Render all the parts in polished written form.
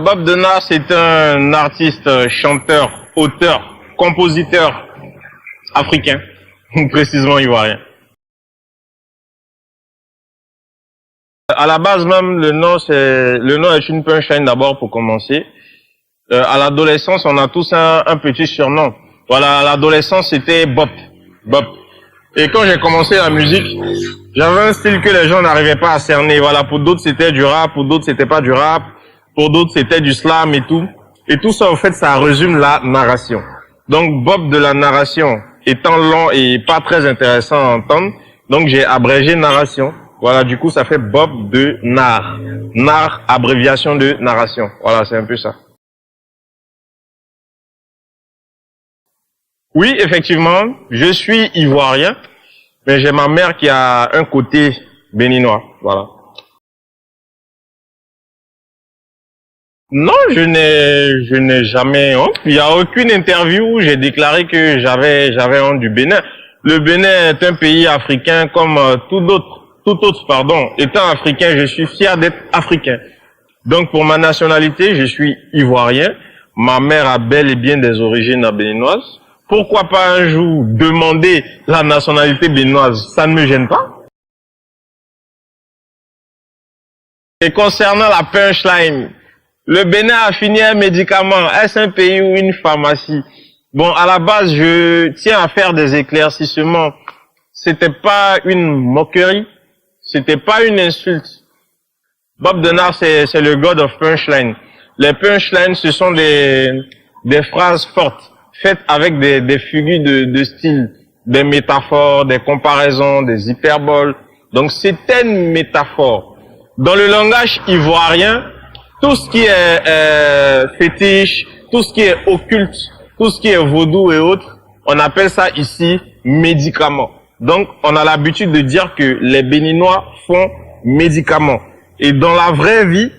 Bob Denard, c'est un artiste, chanteur, auteur, compositeur africain, précisément ivoirien. À la base même, le nom est une punchline d'abord pour commencer. À l'adolescence, on a tous un petit surnom. Voilà, à l'adolescence, c'était Bob. Bob. Et quand j'ai commencé la musique, j'avais un style que les gens n'arrivaient pas à cerner. Voilà, pour d'autres, c'était du rap, pour d'autres, c'était pas du rap, pour d'autres, c'était du slam et tout. Et tout ça, en fait, ça résume la narration. Donc, Bob de la narration étant long et pas très intéressant à entendre, donc j'ai abrégé narration. Voilà, du coup, ça fait Bob de Nar. Nar, abréviation de narration. Voilà, c'est un peu ça. Oui, effectivement, je suis ivoirien, mais j'ai ma mère qui a un côté béninois. Voilà. Non, je n'ai jamais honte. Il n'y a aucune interview où j'ai déclaré que j'avais honte du Bénin. Le Bénin est un pays africain comme tout autre, pardon. Étant africain, je suis fier d'être africain. Donc, pour ma nationalité, je suis ivoirien. Ma mère a bel et bien des origines béninoises. Pourquoi pas un jour demander la nationalité béninoise? Ça ne me gêne pas. Et concernant la punchline, le Bénin a fini un médicament. Est-ce un pays ou une pharmacie? Bon, à la base, je tiens à faire des éclaircissements. C'était pas une moquerie. C'était pas une insulte. Bob Denard, c'est le god of punchline. Les punchlines, ce sont des phrases fortes, faites avec des figures de style, des métaphores, des comparaisons, des hyperboles. Donc, c'était une métaphore. Dans le langage ivoirien, tout ce qui est fétiche, tout ce qui est occulte, tout ce qui est vaudou et autres, on appelle ça ici médicament. Donc, on a l'habitude de dire que les Béninois font médicaments. Et dans la vraie vie,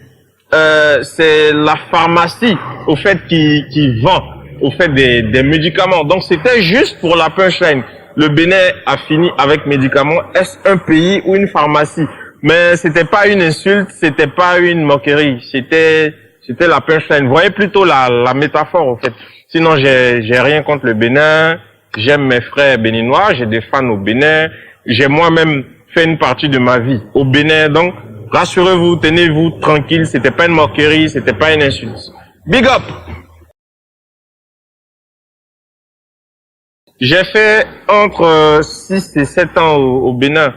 c'est la pharmacie, au fait, qui vend, au fait, des médicaments. Donc, c'était juste pour la punchline. Le Bénin a fini avec médicaments. Est-ce un pays ou une pharmacie? Mais c'était pas une insulte, c'était pas une moquerie. C'était la punchline. Vous voyez plutôt la métaphore, au fait. Sinon, j'ai rien contre le Bénin. J'aime mes frères béninois, j'ai des fans au Bénin. J'ai moi-même fait une partie de ma vie au Bénin. Donc, rassurez-vous, tenez-vous tranquille. C'était pas une moquerie, c'était pas une insulte. Big up! J'ai fait entre 6 et 7 ans au Bénin.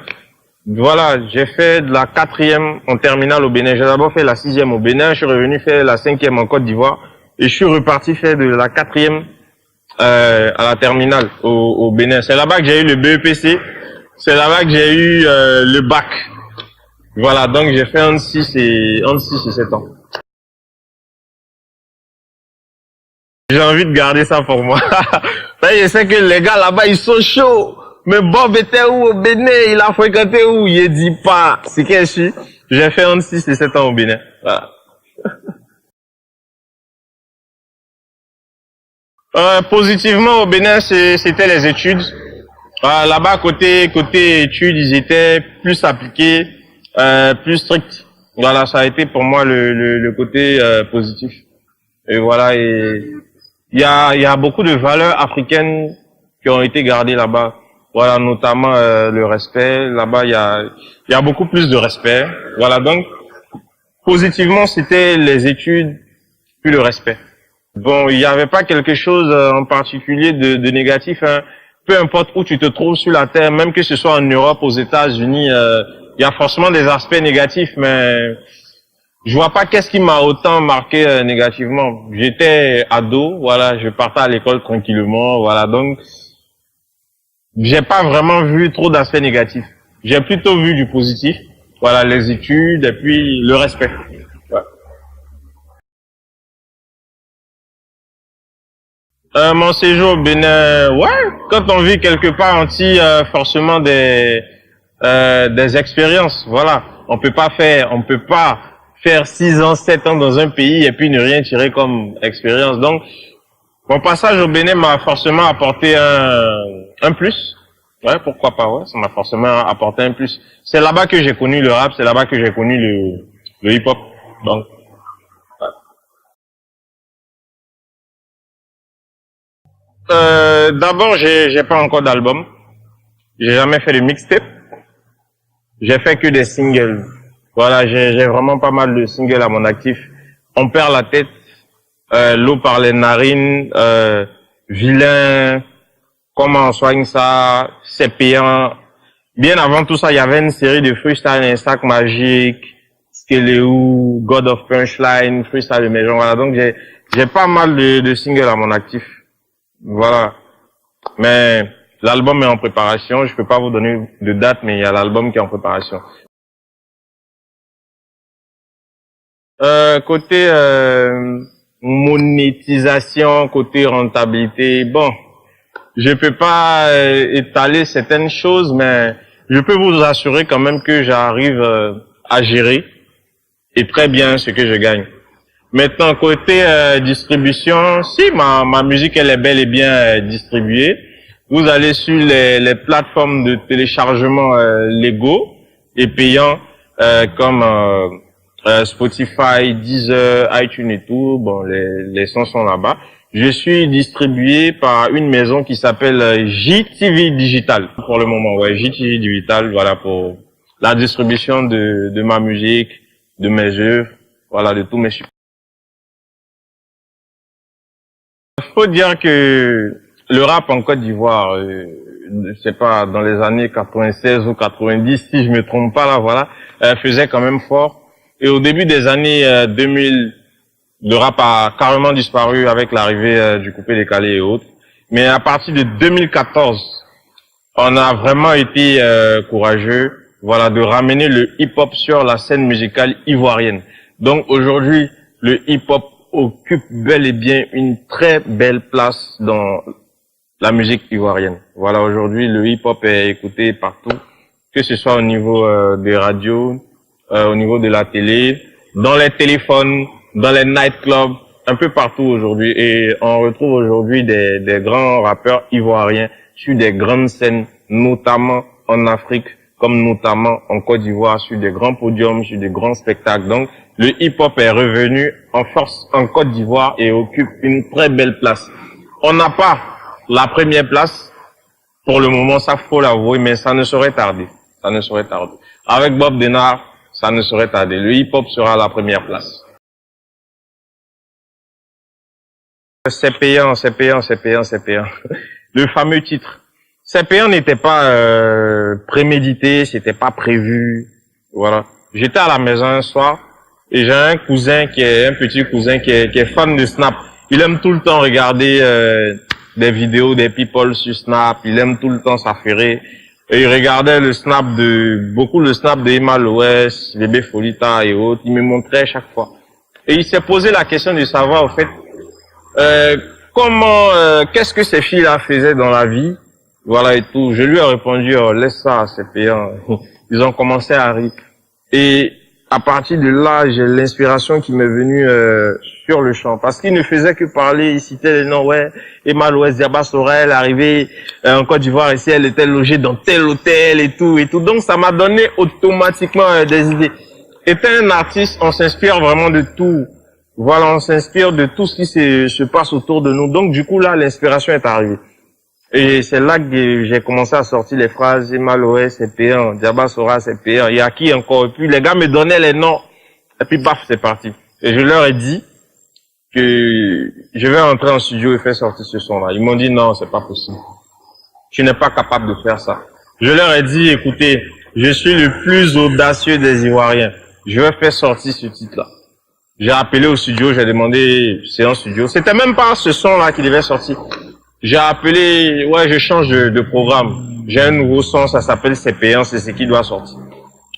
Voilà, j'ai fait de la 4e en terminale au Bénin. J'ai d'abord fait la 6e au Bénin. Je suis revenu faire la 5e en Côte d'Ivoire. Et je suis reparti faire de la 4e à la terminale au Bénin. C'est là-bas que j'ai eu le BEPC. C'est là-bas que j'ai eu le bac. Voilà, donc j'ai fait entre 6 et 7 ans. J'ai envie de garder ça pour moi. Je sais que les gars là-bas, ils sont chauds. Mais Bob était où au Bénin? Il a fréquenté où? Il dit pas. C'est qui je suis? J'ai fait entre 6 et 7 ans au Bénin. Voilà. Positivement au Bénin, c'était les études. Là-bas, côté études, ils étaient plus appliqués, plus stricts. Voilà, ça a été pour moi le côté positif. Et voilà, et il y a beaucoup de valeurs africaines qui ont été gardées là-bas. Voilà, notamment le respect. Là-bas, il y a beaucoup plus de respect. Voilà, donc positivement, c'était les études puis le respect. Bon, il n'y avait pas quelque chose en particulier de négatif. Hein. Peu importe où tu te trouves sur la terre, même que ce soit en Europe, aux États-Unis, il y a forcément des aspects négatifs, mais je vois pas qu'est-ce qui m'a autant marqué négativement. J'étais ado, voilà, je partais à l'école tranquillement, voilà, donc j'ai pas vraiment vu trop d'aspects négatifs. J'ai plutôt vu du positif, voilà, les études et puis le respect. Mon séjour au Bénin, ouais, quand on vit quelque part, on tire forcément des expériences, voilà. On peut pas faire 6 ans, 7 ans dans un pays et puis ne rien tirer comme expérience. Donc, mon passage au Bénin m'a forcément apporté un plus. Ouais, pourquoi pas, ouais, ça m'a forcément apporté un plus. C'est là-bas que j'ai connu le rap, c'est là-bas que j'ai connu le hip-hop. Donc, D'abord, j'ai pas encore d'album. J'ai jamais fait de mixtape. J'ai fait que des singles. Voilà, j'ai vraiment pas mal de singles à mon actif. On perd la tête, l'eau par les narines, vilain, comment on soigne ça, c'est payant. Bien avant tout ça, il y avait une série de freestyle, un sac magique, Skeleu, God of Punchline, freestyle de mes gens. Voilà, donc j'ai pas mal de singles à mon actif. Voilà. Mais l'album est en préparation. Je peux pas vous donner de date, mais il y a l'album qui est en préparation. Côté monétisation, côté rentabilité, bon, je peux pas étaler certaines choses, mais je peux vous assurer quand même que j'arrive à gérer et très bien ce que je gagne. Maintenant, côté distribution, si ma musique elle est bel et bien distribuée, vous allez sur les plateformes de téléchargement légaux et payants comme Spotify, Deezer, iTunes et tout. Bon, les sons sont là-bas. Je suis distribué par une maison qui s'appelle JTV Digital. Pour le moment, ouais, JTV Digital, voilà, pour la distribution de ma musique, de mes œuvres, voilà, de tous mes supports. Il faut dire que le rap en Côte d'Ivoire, je sais pas, dans les années 96 ou 90, si je me trompe pas là, voilà, faisait quand même fort. Et au début des années 2000, le rap a carrément disparu avec l'arrivée du coupé-décalé et autres. Mais à partir de 2014, on a vraiment été courageux, voilà, de ramener le hip-hop sur la scène musicale ivoirienne. Donc aujourd'hui, le hip-hop occupe bel et bien une très belle place dans la musique ivoirienne. Voilà, aujourd'hui, le hip-hop est écouté partout, que ce soit au niveau des radios, au niveau de la télé, dans les téléphones, dans les nightclubs, un peu partout aujourd'hui. Et on retrouve aujourd'hui des grands rappeurs ivoiriens sur des grandes scènes, notamment en Afrique, comme notamment en Côte d'Ivoire, sur des grands podiums, sur des grands spectacles. Donc, le hip-hop est revenu en force en Côte d'Ivoire et occupe une très belle place. On n'a pas la première place pour le moment, ça faut l'avouer, mais ça ne saurait tarder. Ça ne saurait tarder. Avec Bob Denard, ça ne saurait tarder. Le hip-hop sera à la première place. C'est payant, c'est payant, c'est payant, c'est payant. Le fameux titre. C'est payant n'était pas prémédité, c'était pas prévu. Voilà. J'étais à la maison un soir et j'ai un cousin un petit cousin qui est fan de Snap. Il aime tout le temps regarder des vidéos des people sur Snap. Il aime tout le temps s'affairer. Et il regardait beaucoup le Snap de Emma Loès, Bébé Folita et autres. Il me montrait chaque fois. Et il s'est posé la question de savoir, en fait, qu'est-ce que ces filles-là faisaient dans la vie, voilà et tout. Je lui ai répondu, oh, laisse ça, c'est payant. Ils ont commencé à rire. Et à partir de là, j'ai l'inspiration qui m'est venue sur le champ. Parce qu'il ne faisait que parler, il citait les noms, ouais, Emma Loès, Diaba Sorel, arrivée en Côte d'Ivoire, ici, elle était logée dans tel hôtel et tout et tout. Donc ça m'a donné automatiquement des idées. Étant un artiste, on s'inspire vraiment de tout. Voilà, on s'inspire de tout ce qui se passe autour de nous. Donc, du coup, là, l'inspiration est arrivée. Et c'est là que j'ai commencé à sortir les phrases. Emma Loès, c'est payant. Diaba Sora, c'est payant. Il y a qui encore? Et puis, les gars me donnaient les noms. Et puis, paf, c'est parti. Et je leur ai dit que je vais entrer en studio et faire sortir ce son-là. Ils m'ont dit, non, c'est pas possible. Tu n'es pas capable de faire ça. Je leur ai dit, écoutez, je suis le plus audacieux des Ivoiriens. Je vais faire sortir ce titre-là. J'ai appelé au studio, j'ai demandé séance studio. C'était même pas ce son-là qui devait sortir. J'ai appelé, ouais, je change de programme. J'ai un nouveau son, ça s'appelle C'est payant, c'est ce qui doit sortir.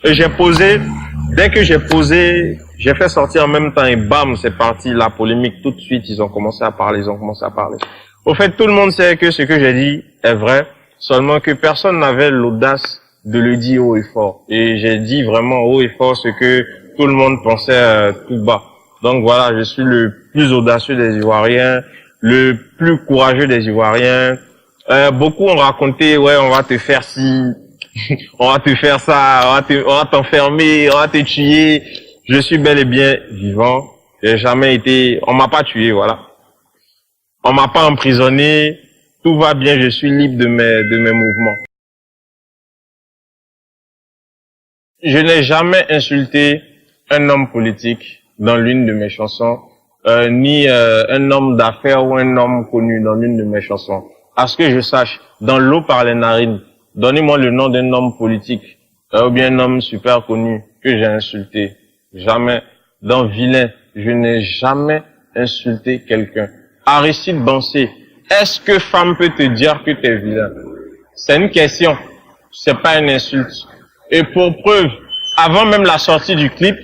Et j'ai posé, dès que j'ai posé, j'ai fait sortir en même temps et bam, c'est parti, la polémique tout de suite, ils ont commencé à parler. Au fait, tout le monde sait que ce que j'ai dit est vrai, seulement que personne n'avait l'audace de le dire haut et fort. Et j'ai dit vraiment haut et fort ce que tout le monde pensait tout bas. Donc voilà, je suis le plus audacieux des Ivoiriens, le plus courageux des Ivoiriens. Beaucoup ont raconté, ouais, on va te faire ci, on va te faire ça, on va t'enfermer, on va te tuer. Je suis bel et bien vivant. J'ai jamais été, on m'a pas tué, voilà. On m'a pas emprisonné. tout va bien, je suis libre de mes mouvements. Je n'ai jamais insulté un homme politique dans l'une de mes chansons, ni un homme d'affaires ou un homme connu dans l'une de mes chansons. À ce que je sache, dans l'eau par les narines, donnez-moi le nom d'un homme politique ou bien un homme super connu que j'ai insulté. Jamais. Dans Vilain, je n'ai jamais insulté quelqu'un. Aristide Bansé, est-ce que femme peut te dire que tu es vilain? C'est une question, c'est pas une insulte. Et pour preuve, avant même la sortie du clip,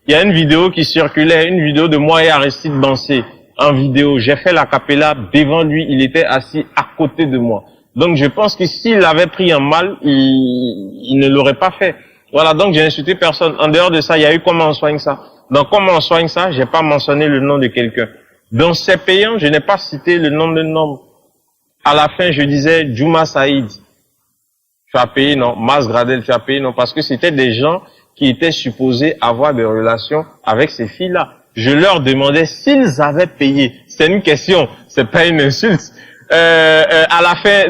il y a une vidéo qui circulait, une vidéo de moi et Aristide Bansé en vidéo. J'ai fait la cappella devant lui, il était assis à côté de moi. Donc je pense que s'il l'avait pris en mal, il ne l'aurait pas fait. Voilà, donc j'ai insulté personne. En dehors de ça, il y a eu comment on soigne ça. Dans comment on soigne ça, j'ai pas mentionné le nom de quelqu'un. Dans C'est payant, je n'ai pas cité le nom d'un homme. À la fin, je disais Juma Saïd. Tu as payé, non. Mas Gradel, tu as payé, non. Parce que c'était des gens qui étaient supposés avoir des relations avec ces filles-là. Je leur demandais s'ils avaient payé. C'est une question, c'est pas une insulte. À la fin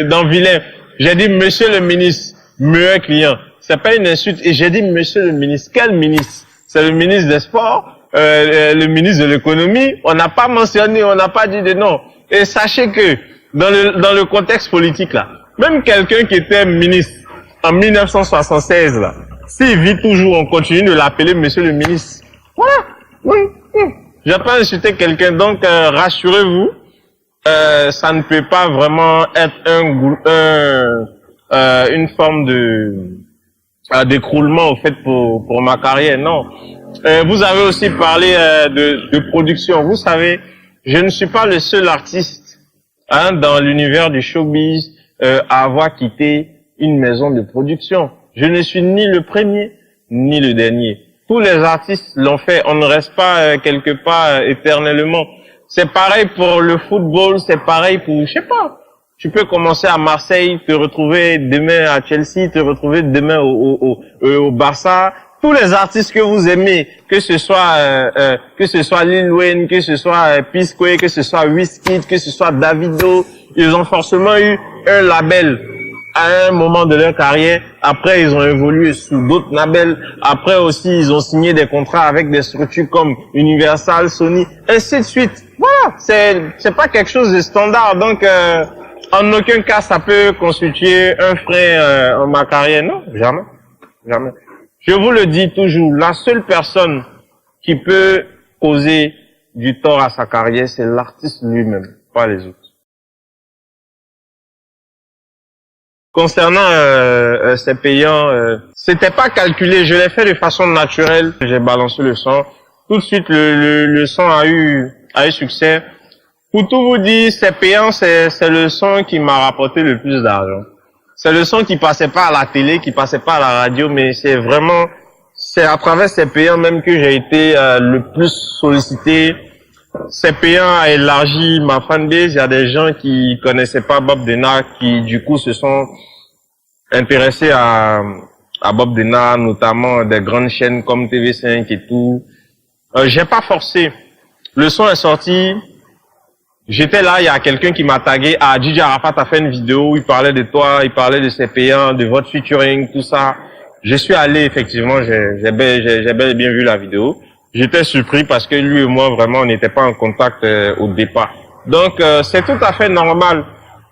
dans Vilain, j'ai dit monsieur le ministre, meilleur client. C'est pas une insulte. Et j'ai dit monsieur le ministre. Quel ministre? C'est le ministre des Sports, le ministre de l'économie. On n'a pas mentionné, on n'a pas dit de nom. Et sachez que dans le contexte politique là, même quelqu'un qui était ministre en 1976 là, s'il vit toujours, on continue de l'appeler monsieur le ministre. Voilà. Oui. J'ai pas insulté quelqu'un, donc rassurez-vous, ça ne peut pas vraiment être une forme d'écroulement au fait pour ma carrière, non. Vous avez aussi parlé de production. Vous savez, je ne suis pas le seul artiste dans l'univers du showbiz à avoir quitté une maison de production. Je ne suis ni le premier ni le dernier. Tous les artistes l'ont fait. On ne reste pas quelque part éternellement. C'est pareil pour le football, c'est pareil pour, je sais pas. Tu peux commencer à Marseille, te retrouver demain à Chelsea, te retrouver demain au Barça. Tous les artistes que vous aimez, que ce soit Lil Wayne, que ce soit P-Square, que ce soit Wizkid, que ce soit Davido, ils ont forcément eu un label à un moment de leur carrière. Après, ils ont évolué sous d'autres labels. Après aussi, ils ont signé des contrats avec des structures comme Universal, Sony, ainsi de suite. Voilà, c'est pas quelque chose de standard. Donc, en aucun cas, ça peut constituer un frein en ma carrière. Non, jamais, jamais. Je vous le dis toujours, la seule personne qui peut causer du tort à sa carrière, c'est l'artiste lui-même, pas les autres. Concernant ces payants, c'était pas calculé, je l'ai fait de façon naturelle. J'ai balancé le son. Tout de suite, le son a eu succès. Pour tout vous dire, ces payants, c'est le son qui m'a rapporté le plus d'argent. C'est le son qui passait pas à la télé, qui passait pas à la radio, mais c'est à travers ces payants même que j'ai été le plus sollicité. Ces payants a élargi ma fanbase. Il y a des gens qui connaissaient pas Bob Denard qui du coup se sont intéressés à Bob Denard, notamment des grandes chaînes comme TV5 et tout. J'ai pas forcé. Le son est sorti. J'étais là, il y a quelqu'un qui m'a tagué. Ah, DJ Arafat a fait une vidéo où il parlait de toi, il parlait de ses payants, de votre featuring, tout ça. Je suis allé, effectivement, j'ai bel et bien vu la vidéo. J'étais surpris parce que lui et moi, vraiment, on n'était pas en contact au départ. Donc, c'est tout à fait normal.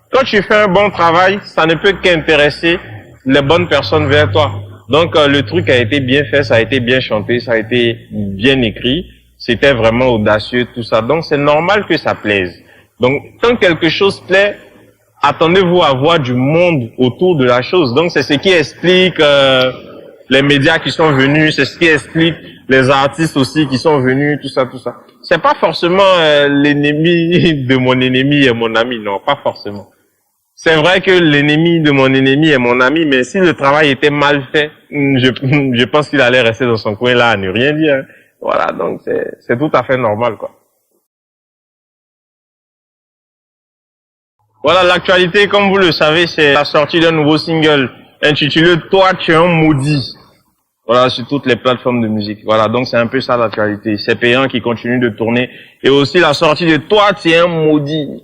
Quand tu fais un bon travail, ça ne peut qu'intéresser les bonnes personnes vers toi. Donc, le truc a été bien fait, ça a été bien chanté, ça a été bien écrit. C'était vraiment audacieux, tout ça. Donc, c'est normal que ça plaise. Donc, quand quelque chose plaît, attendez-vous à voir du monde autour de la chose. Donc, c'est ce qui explique les médias qui sont venus, c'est ce qui explique les artistes aussi qui sont venus, tout ça, tout ça. C'est pas forcément l'ennemi de mon ennemi et mon ami, non, pas forcément. C'est vrai que l'ennemi de mon ennemi est mon ami, mais si le travail était mal fait, je pense qu'il allait rester dans son coin là à ne rien dire. Voilà, donc c'est tout à fait normal, quoi. Voilà, l'actualité, comme vous le savez, c'est la sortie d'un nouveau single intitulé « Toi, tu es un maudit ». Voilà, sur toutes les plateformes de musique. Voilà, donc c'est un peu ça l'actualité. C'est payant qui continue de tourner. Et aussi la sortie de « Toi, tu es un maudit ».